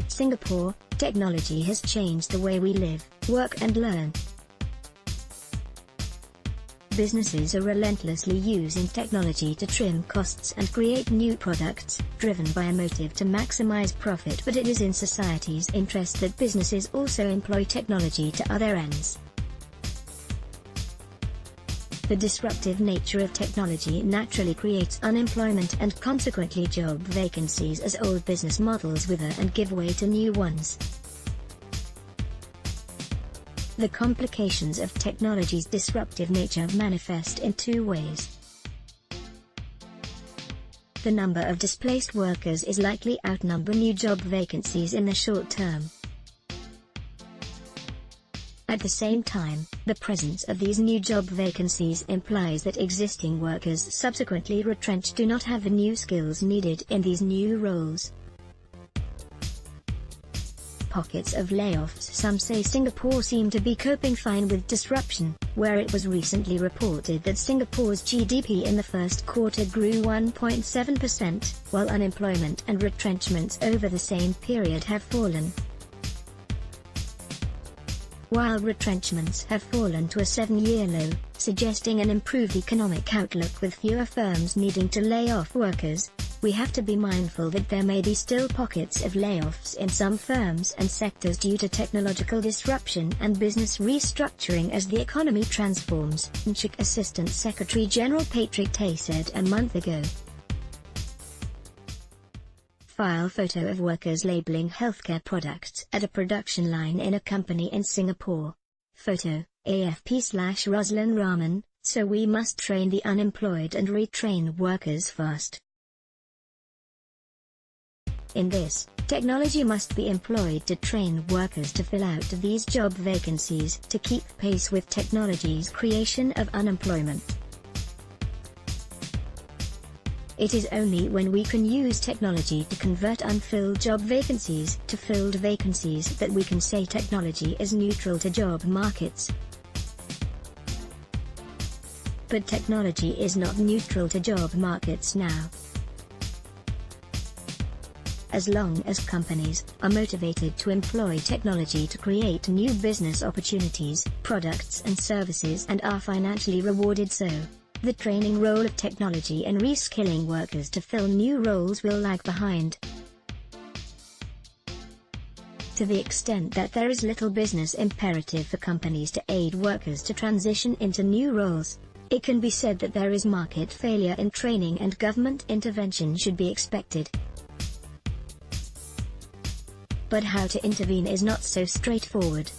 Singapore, technology has changed the way we live, work and learn. Businesses are relentlessly using technology to trim costs and create new products, driven by a motive to maximize profit, but it is in society's interest that businesses also employ technology to other ends. The disruptive nature of technology naturally creates unemployment and consequently job vacancies as old business models wither and give way to new ones. The complications of technology's disruptive nature manifest in two ways. The number of displaced workers is likely to outnumber new job vacancies in the short term. At the same time, the presence of these new job vacancies implies that existing workers subsequently retrenched do not have the new skills needed in these new roles. Pockets of layoffs. Some say Singapore seem to be coping fine with disruption, where it was recently reported that Singapore's GDP in the first quarter grew 1.7%, while unemployment and retrenchments over the same period have fallen. While retrenchments have fallen to a 7-year low, suggesting an improved economic outlook with fewer firms needing to lay off workers, we have to be mindful that there may be still pockets of layoffs in some firms and sectors due to technological disruption and business restructuring as the economy transforms, NCHIC Assistant Secretary General Patrick Tay said a month ago. File photo of workers labeling healthcare products at a production line in a company in Singapore. Photo, AFP/Ruslan Rahman. So we must train the unemployed and retrain workers fast. In this, technology must be employed to train workers to fill out these job vacancies to keep pace with technology's creation of unemployment. It is only when we can use technology to convert unfilled job vacancies to filled vacancies that we can say technology is neutral to job markets. But technology is not neutral to job markets now. As long as companies are motivated to employ technology to create new business opportunities, products and services and are financially rewarded so, the training role of technology and reskilling workers to fill new roles will lag behind. To the extent that there is little business imperative for companies to aid workers to transition into new roles, it can be said that there is market failure in training and government intervention should be expected. But how to intervene is not so straightforward.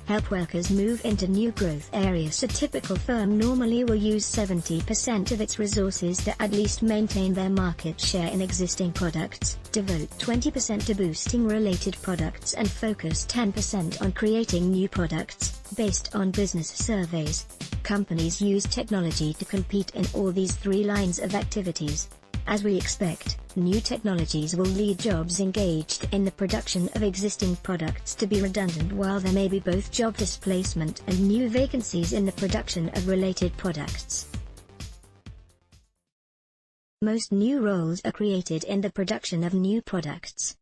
Help workers move into new growth areas. A typical firm normally will use 70% of its resources to at least maintain their market share in existing products, devote 20% to boosting related products and focus 10% on creating new products, based on business surveys. Companies use technology to compete in all these three lines of activities. As we expect, new technologies will lead jobs engaged in the production of existing products to be redundant, while there may be both job displacement and new vacancies in the production of related products. Most new roles are created in the production of new products.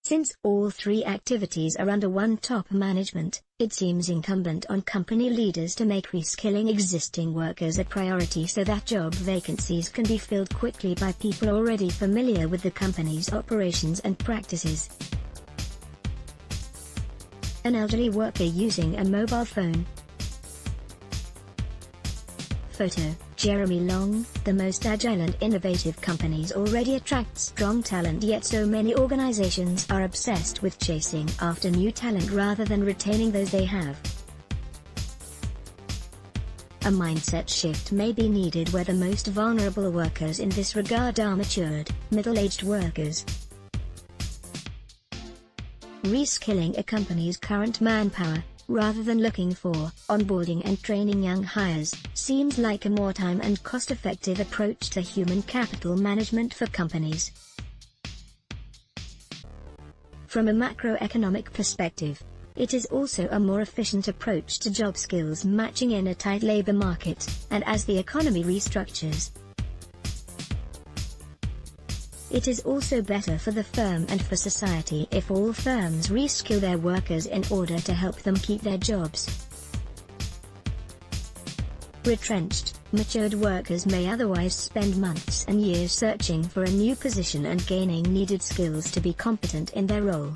Since all three activities are under one top management, it seems incumbent on company leaders to make reskilling existing workers a priority so that job vacancies can be filled quickly by people already familiar with the company's operations and practices. An elderly worker using a mobile phone. Photo, Jeremy Long. The most agile and innovative companies already attract strong talent, yet so many organizations are obsessed with chasing after new talent rather than retaining those they have. A mindset shift may be needed where the most vulnerable workers in this regard are matured, middle-aged workers. Reskilling a company's current manpower, rather than looking for onboarding and training young hires, seems like a more time and cost-effective approach to human capital management for companies. From a macroeconomic perspective, it is also a more efficient approach to job skills matching in a tight labor market, and as the economy restructures. It is also better for the firm and for society if all firms reskill their workers in order to help them keep their jobs. Retrenched, matured workers may otherwise spend months and years searching for a new position and gaining needed skills to be competent in their role.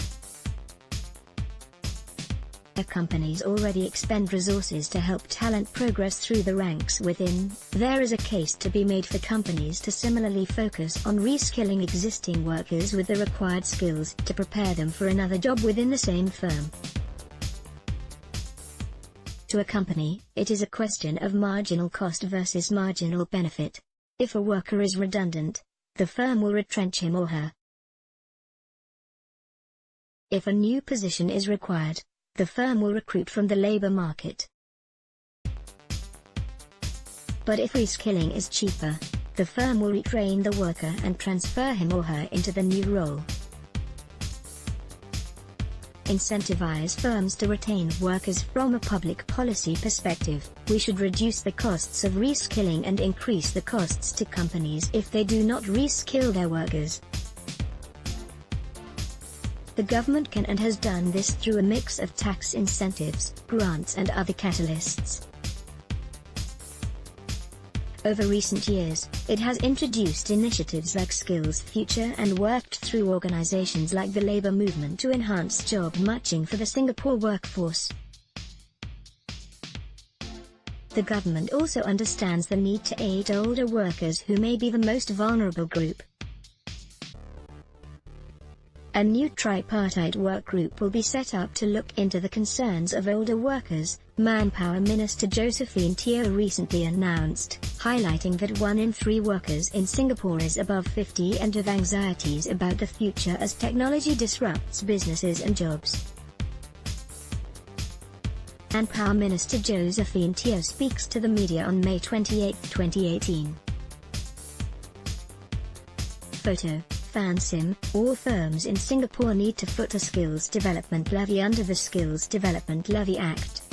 Companies already expend resources to help talent progress through the ranks within. There is a case to be made for companies to similarly focus on reskilling existing workers with the required skills to prepare them for another job within the same firm. To a company, it is a question of marginal cost versus marginal benefit. If a worker is redundant, the firm will retrench him or her. If a new position is required, the firm will recruit from the labor market. But if reskilling is cheaper, the firm will retrain the worker and transfer him or her into the new role. Incentivize firms to retain workers. From a public policy perspective, we should reduce the costs of reskilling and increase the costs to companies if they do not reskill their workers. The government can and has done this through a mix of tax incentives, grants and other catalysts. Over recent years, it has introduced initiatives like Skills Future and worked through organizations like the Labour Movement to enhance job matching for the Singapore workforce. The government also understands the need to aid older workers who may be the most vulnerable group. A new tripartite work group will be set up to look into the concerns of older workers, Manpower Minister Josephine Teo recently announced, highlighting that 1 in 3 workers in Singapore is above 50 and have anxieties about the future as technology disrupts businesses and jobs. Manpower Minister Josephine Teo speaks to the media on May 28, 2018. Photo. FanSim, all firms in Singapore need to foot a skills development levy under the Skills Development Levy Act.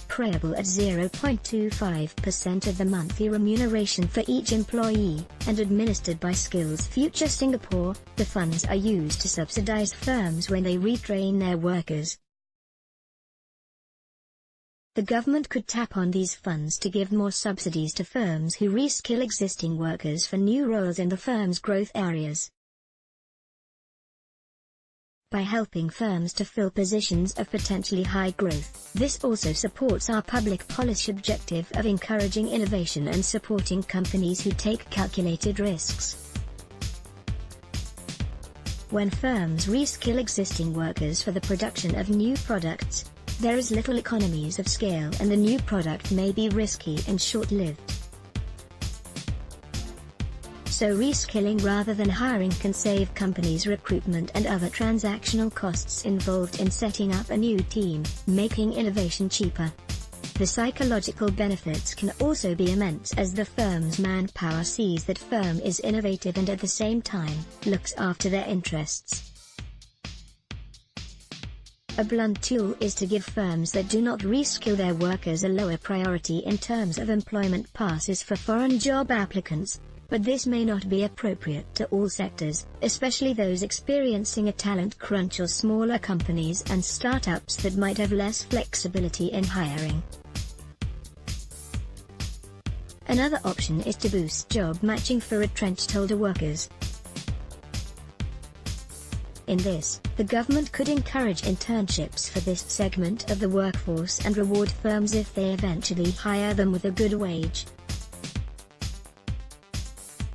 Payable at 0.25% of the monthly remuneration for each employee, and administered by Skills Future Singapore, the funds are used to subsidize firms when they retrain their workers. The government could tap on these funds to give more subsidies to firms who reskill existing workers for new roles in the firm's growth areas. By helping firms to fill positions of potentially high growth, this also supports our public policy objective of encouraging innovation and supporting companies who take calculated risks. When firms reskill existing workers for the production of new products, there is little economies of scale and the new product may be risky and short-lived. So reskilling rather than hiring can save companies recruitment and other transactional costs involved in setting up a new team, making innovation cheaper. The psychological benefits can also be immense as the firm's manpower sees that firm is innovative and at the same time, looks after their interests. A blunt tool is to give firms that do not reskill their workers a lower priority in terms of employment passes for foreign job applicants, but this may not be appropriate to all sectors, especially those experiencing a talent crunch or smaller companies and startups that might have less flexibility in hiring. Another option is to boost job matching for retrenched older workers. In this, the government could encourage internships for this segment of the workforce and reward firms if they eventually hire them with a good wage.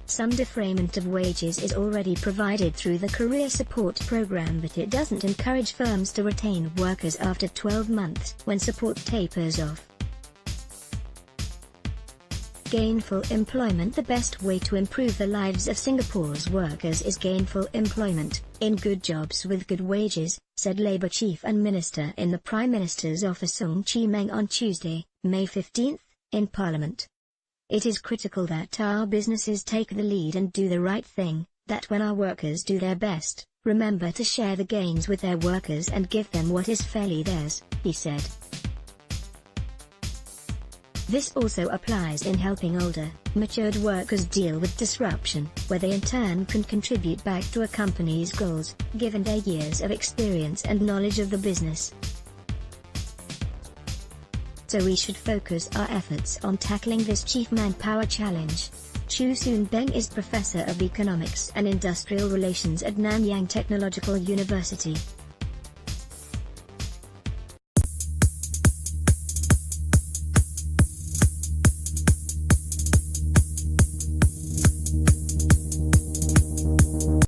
Some defrayment of wages is already provided through the Career Support Program, but it doesn't encourage firms to retain workers after 12 months, when support tapers off. Gainful employment. The best way to improve the lives of Singapore's workers is gainful employment, in good jobs with good wages, said Labour Chief and Minister in the Prime Minister's office Sung Chi Meng on Tuesday, May 15, in Parliament. It is critical that our businesses take the lead and do the right thing, that when our workers do their best, remember to share the gains with their workers and give them what is fairly theirs, he said. This also applies in helping older, matured workers deal with disruption, where they in turn can contribute back to a company's goals, given their years of experience and knowledge of the business. So we should focus our efforts on tackling this chief manpower challenge. Chu Soon Beng is Professor of Economics and Industrial Relations at Nanyang Technological University.